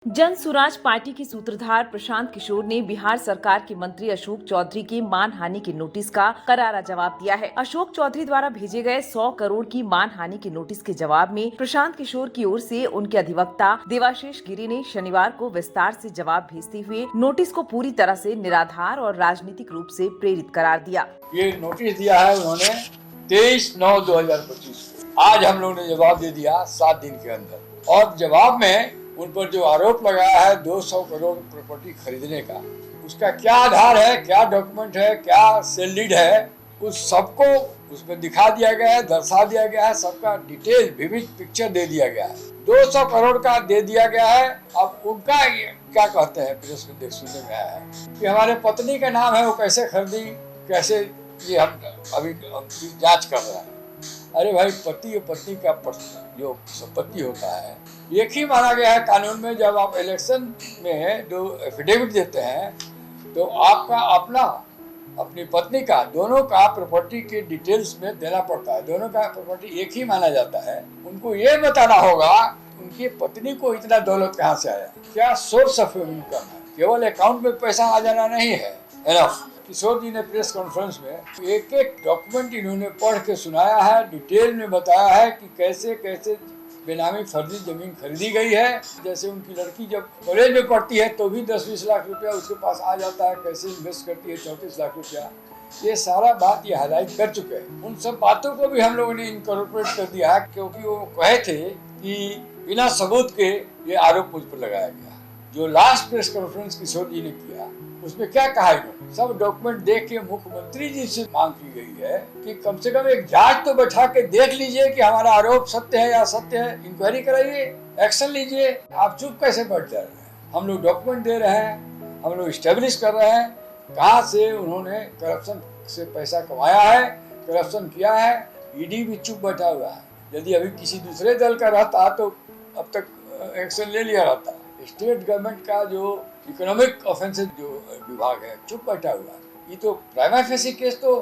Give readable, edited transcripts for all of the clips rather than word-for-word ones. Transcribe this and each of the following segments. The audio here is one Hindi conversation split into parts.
जन सुराज पार्टी के सूत्रधार प्रशांत किशोर ने बिहार सरकार के मंत्री अशोक चौधरी के मानहानि के नोटिस का करारा जवाब दिया है। अशोक चौधरी द्वारा भेजे गए 100 करोड़ की मानहानि के नोटिस के जवाब में प्रशांत किशोर की ओर से उनके अधिवक्ता देवाशीष गिरी ने शनिवार को विस्तार से जवाब भेजते हुए नोटिस को पूरी तरह से निराधार और राजनीतिक रूप से प्रेरित करार दिया। ये नोटिस दिया है उन्होंने 23/9/2025 को। आज हम लोगों ने जवाब दे दिया 7 दिन के अंदर, और जवाब में उन पर जो आरोप लगाया है 200 करोड़ प्रॉपर्टी खरीदने का, उसका क्या आधार है, क्या डॉक्यूमेंट है, क्या सेल डीड है, उस सबको उसमें दिखा दिया गया है, दर्शा दिया गया है, सबका डिटेल विविध पिक्चर दे दिया गया है। 200 करोड़ का दे दिया गया है। अब उनका क्या कहते हैं, प्रेस में देख सुनने में आया है कि हमारे पत्नी का नाम है, वो कैसे खरीदी, कैसे, ये हम अभी जांच कर रहे हैं। अरे भाई, पति और पत्नी का जो संपत्ति होता है एक ही माना गया है कानून में। जब आप इलेक्शन में जो एफिडेविट देते हैं तो आपका अपना, अपनी पत्नी का, दोनों का प्रॉपर्टी के डिटेल्स में देना पड़ता है। दोनों का प्रॉपर्टी एक ही माना जाता है। उनको ये बताना होगा उनकी पत्नी को इतना दौलत कहाँ से आया, क्या सोर्स ऑफ इनकम है। केवल अकाउंट में पैसा आ जाना नहीं है एनफ। किशोर जी ने प्रेस कॉन्फ्रेंस में एक एक डॉक्यूमेंट इन्होंने पढ़ के सुनाया है, डिटेल में बताया है कि कैसे कैसे बेनामी फर्जी जमीन खरीदी गई है। जैसे उनकी लड़की जब कॉलेज में पढ़ती है तो भी 10-20 लाख रुपया उसके पास आ जाता है, कैसे इन्वेस्ट करती है 34 लाख रुपया। ये सारा बात ये हाईलाइट कर चुके हैं। उन सब बातों को भी हम लोगों ने इनकॉर्पोरेट कर दिया है, क्योंकि वो कहे थे कि बिना सबूत के ये आरोप मुझ पर लगाया गया। जो लास्ट प्रेस कॉन्फ्रेंस किशोर जी ने किया उसमें क्या कहा इन्होंने, सब डॉक्यूमेंट देख के मुख्यमंत्री जी से मांग की गई है कि कम से कम एक जांच तो बैठा के देख लीजिए कि हमारा आरोप सत्य है या असत्य है, इंक्वायरी कराइए, एक्शन लीजिए। आप चुप कैसे बैठ जा रहे हैं? हम लोग डॉक्यूमेंट दे रहे हैं, हम लोग स्टेब्लिश कर रहे हैं कहाँ से उन्होंने करप्शन से पैसा कमाया है, करप्शन किया है। ईडी भी चुप बैठा हुआ है। यदि अभी किसी दूसरे दल का रहता तो अब तक एक्शन ले लिया रहता। स्टेट गवर्नमेंट का जो इकोनॉमिक ऑफेंसेस जो विभाग है चुप बैठा हुआ है। ये तो प्राइमा फेसी केस तो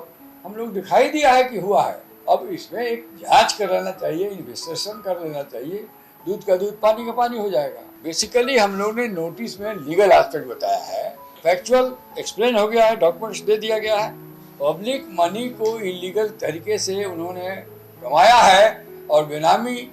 हम लोग दिखाई दिया है कि हुआ है। अब इसमें एक जांच कर लेना चाहिए, इन्वेस्टिगेशन कर लेना चाहिए। दूध का दूध पानी का पानी हो जाएगा। बेसिकली हम लोग ने नोटिस में लीगल एस्पेक्ट बताया है, फैक्चुअल एक्सप्लेन हो गया है, डॉक्यूमेंट्स दे दिया गया है। पब्लिक मनी को इलीगल तरीके से उन्होंने कमाया है और बेनामी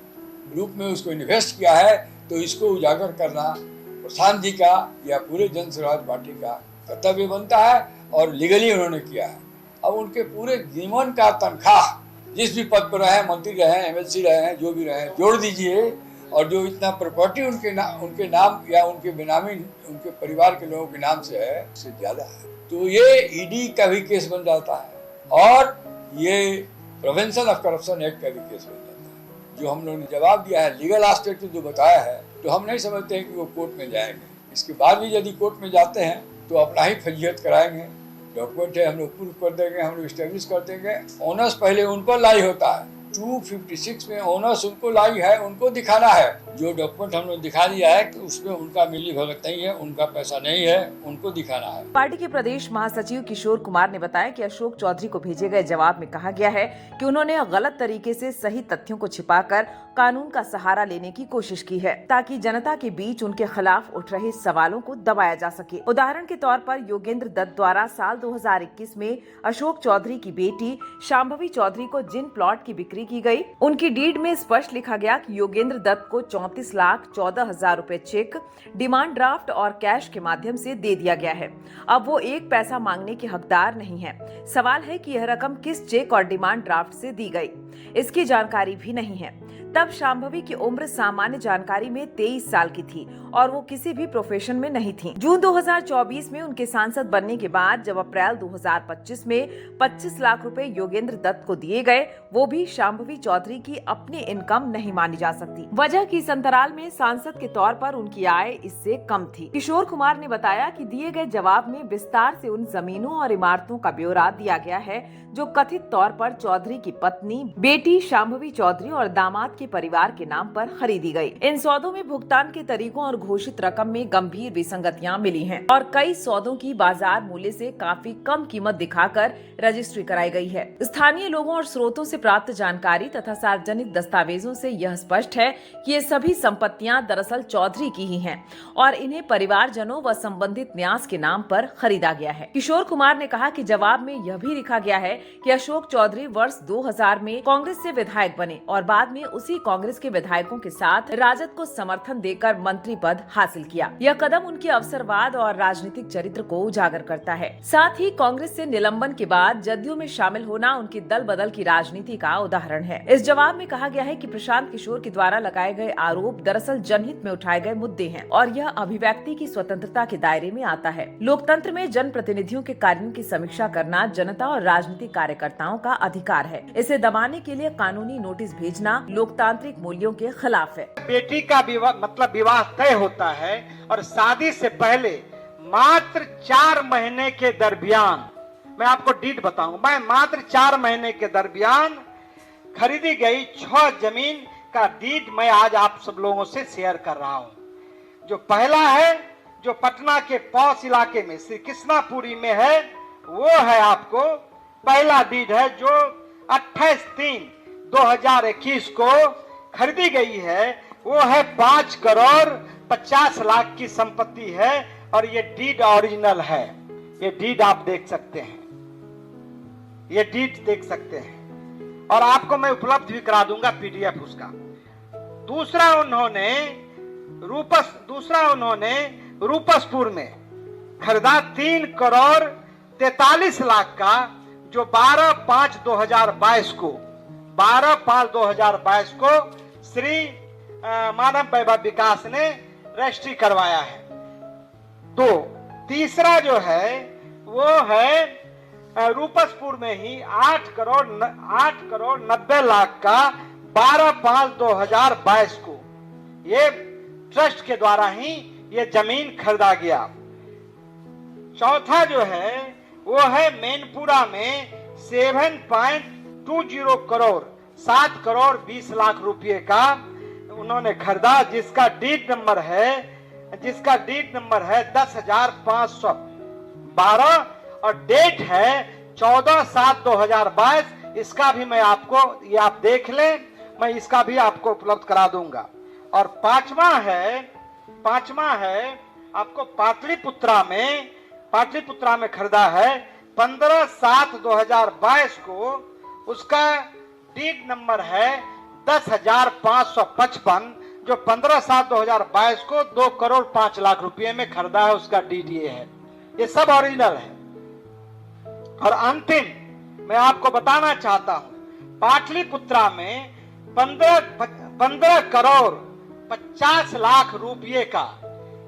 रूप में उसको इन्वेस्ट किया है, तो इसको उजागर करना प्रशांत जी का या पूरे जन सुराज पार्टी का कर्तव्य बनता है, और लीगली उन्होंने किया है। अब उनके पूरे जीवन का तनख्वाह, जिस भी पद पर रहे, मंत्री रहे, एमएलसी रहे, जो भी रहे, जोड़ दीजिए, और जो इतना प्रॉपर्टी उनके नाम या उनके बेनामी उनके परिवार के लोगों के नाम से है, उससे ज्यादा है। तो ये ईडी का भी केस बन जाता है और ये प्रिवेंशन ऑफ करप्शन एक्ट का भी केस बन जाता है। जो हम लोगों ने जवाब दिया है, लीगल एस्पेक्ट जो बताया है, तो हम नहीं समझते हैं कि वो कोर्ट में जाएंगे। इसके बाद भी यदि कोर्ट में जाते हैं तो अपना ही फजीहत कराएंगे। डॉक्यूमेंट है, हम लोग प्रूफ कर देंगे, हम लोग स्टेब्लिश कर देंगे। ओनर्स पहले उन पर लाई होता है। 256 में ओनर्स उनको लाई है, उनको दिखाना है। जो डॉक्यूमेंट हम लोग दिखा दिया है कि उसमें उनका मिली भगत नहीं है, उनका पैसा नहीं है, उनको दिखाना है। पार्टी के प्रदेश महासचिव किशोर कुमार ने बताया कि अशोक चौधरी को भेजे गए जवाब में कहा गया है कि उन्होंने गलत तरीके से सही तथ्यों को छिपाकर कानून का सहारा लेने की कोशिश की है, ताकि जनता के बीच उनके खिलाफ उठ रहे सवालों को दबाया जा सके। उदाहरण के तौर पर योगेंद्र दत्त द्वारा साल 2021 में अशोक चौधरी की बेटी शांभवी चौधरी को जिन प्लॉट की बिक्री की गई, उनकी डीड में स्पष्ट लिखा गया कि योगेंद्र दत्त को 34,14,000 रुपए चेक, डिमांड ड्राफ्ट और कैश के माध्यम से दे दिया गया है। अब वो एक पैसा मांगने के हकदार नहीं है। सवाल है कि यह रकम किस चेक और डिमांड ड्राफ्ट से दी गई, इसकी जानकारी भी नहीं है। तब शांभवी की उम्र सामान्य जानकारी में 23 साल की थी और वो किसी भी प्रोफेशन में नहीं थी। जून 2024 में उनके सांसद बनने के बाद जब अप्रैल 2025 में 25 लाख रुपए योगेंद्र दत्त को दिए गए, वो भी शांभवी चौधरी की अपनी इनकम नहीं मानी जा सकती। वजह की इस अंतराल में सांसद के तौर पर उनकी आय इससे कम थी। किशोर कुमार ने बताया कि दिए गए जवाब में विस्तार से उन जमीनों और इमारतों का ब्यौरा दिया गया है जो कथित तौर पर चौधरी की पत्नी, बेटी शांभवी चौधरी और दामाद के के परिवार के नाम पर खरीदी गई। इन सौदों में भुगतान के तरीकों और घोषित रकम में गंभीर विसंगतियां मिली हैं और कई सौदों की बाजार मूल्य से काफी कम कीमत दिखाकर रजिस्ट्री कराई गई है। स्थानीय लोगों और स्रोतों से प्राप्त जानकारी तथा सार्वजनिक दस्तावेजों से यह स्पष्ट है कि ये सभी संपत्तियां दरअसल चौधरी की ही हैं और इन्हें परिवारजनों व संबंधित न्यास के नाम पर खरीदा गया है। किशोर कुमार ने कहा कि जवाब में यह भी लिखा गया है कि अशोक चौधरी वर्ष 2000 में कांग्रेस से विधायक बने और बाद में उसी कांग्रेस के विधायकों के साथ राजद को समर्थन देकर मंत्री पद हासिल किया। यह कदम उनके अवसरवाद और राजनीतिक चरित्र को उजागर करता है। साथ ही कांग्रेस से निलंबन के बाद जदयू में शामिल होना उनकी दल बदल की राजनीति का उदाहरण है। इस जवाब में कहा गया है कि प्रशांत किशोर के द्वारा लगाए गए आरोप दरअसल जनहित में उठाए गए मुद्दे हैं और यह अभिव्यक्ति की स्वतंत्रता के दायरे में आता है। लोकतंत्र में जनप्रतिनिधियों के कार्यों की समीक्षा करना जनता और राजनीतिक कार्यकर्ताओं का अधिकार है। इसे दबाने के लिए कानूनी नोटिस भेजना लोकतांत्रिक मूल्यों के खिलाफ है। बेटी का विवाह तय होता है और शादी से पहले मात्र 4 महीने के दरमियान, मैं आपको डीट बताऊं, मैं मात्र 4 महीने के दरमियान खरीदी गई 6 जमीन का डीट मैं आज आप सब लोगों से शेयर कर रहा हूं। जो पहला है, जो पटना के पौष इलाके में श्री कृष्णापुरी में है, वो है आपको पहला डीड है जो 28/3/2021 को खरीदी गई है। वो है 5 करोड़ 50 लाख की संपत्ति है और ये डीड ओरिजिनल है। ये डीड आप देख सकते हैं, ये डीड देख सकते हैं और आपको मैं उपलब्ध भी करा दूंगा पीडीएफ उसका। दूसरा उन्होंने रूपसपुर में खरीदा 3 करोड़ 43 लाख का, जो 12/5/2022 को श्री मानव वैभव विकास ने रजिस्ट्री करवाया है। तो तीसरा जो है वो है रूपसपुर में ही 8 करोड़ 90 लाख का 12/5/2022 को, ये ट्रस्ट के द्वारा ही ये जमीन खरीदा गया। चौथा जो है वो है मैनपुरा में 7.20 करोड़ 7 करोड़ 20 लाख रुपए का उन्होंने खरीदा, जिसका डीड नंबर है 10,512 और डेट है 14/7/2022। इसका भी मैं आपको, ये आप देख लें, मैं इसका भी आपको उपलब्ध करा दूंगा। और पांचवा है आपको पाटलिपुत्रा में खरीदा है 15/7/2022 को, उसका डीड नंबर है 10,555, जो 15/7/2022 को 2 करोड़ 5 लाख रुपए में खरीदा है, उसका डीड ये है। ये सब ओरिजिनल है। और अंतिम मैं आपको बताना चाहता हूं, पाटलिपुत्रा में 15 करोड़ 50 लाख रुपए का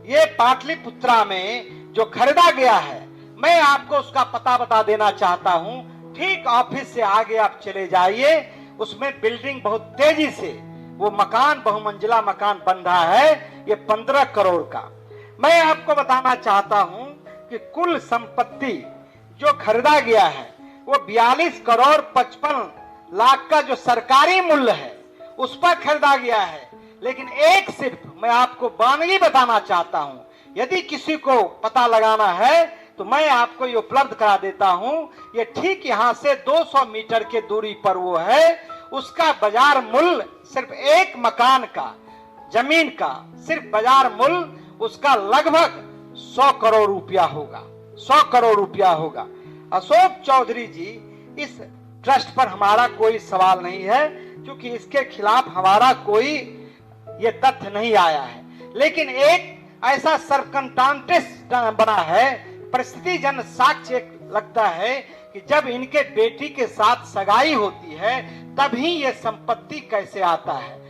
ये पाटलिपुत्रा में जो खरीदा गया है, मैं आपको उसका पता बता देना चाहता हूं। ठीक ऑफिस से आगे आप चले जाइए, उसमें बिल्डिंग बहुत तेजी से वो मकान, बहुमंजिला मकान बन रहा है, ये 15 करोड़ का। मैं आपको बताना चाहता हूं कि कुल संपत्ति जो खरीदा गया है वो 42 करोड़ 55 लाख का जो सरकारी मूल्य है उस पर खरीदा गया है। लेकिन एक सिर्फ मैं आपको वानगी बताना चाहता हूं, यदि किसी को पता लगाना है तो मैं आपको ये उपलब्ध करा देता हूं। ये ठीक यहां से 200 मीटर के दूरी पर वो है, उसका बाजार मूल्य सिर्फ एक मकान का, जमीन का सिर्फ बाजार मूल्य उसका लगभग 100 करोड़ रुपया होगा, 100 करोड़ रुपया होगा। अशोक चौधरी जी, इस ट्रस्ट पर हमारा कोई सवाल नहीं है, क्योंकि इसके खिलाफ हमारा कोई ये तथ्य नहीं आया है। लेकिन एक ऐसा सर्कमस्टांसेस बना है, परिस्थिति जन साक्ष्य लगता है कि जब इनके बेटी के साथ सगाई होती है तभी ये संपत्ति कैसे आता है।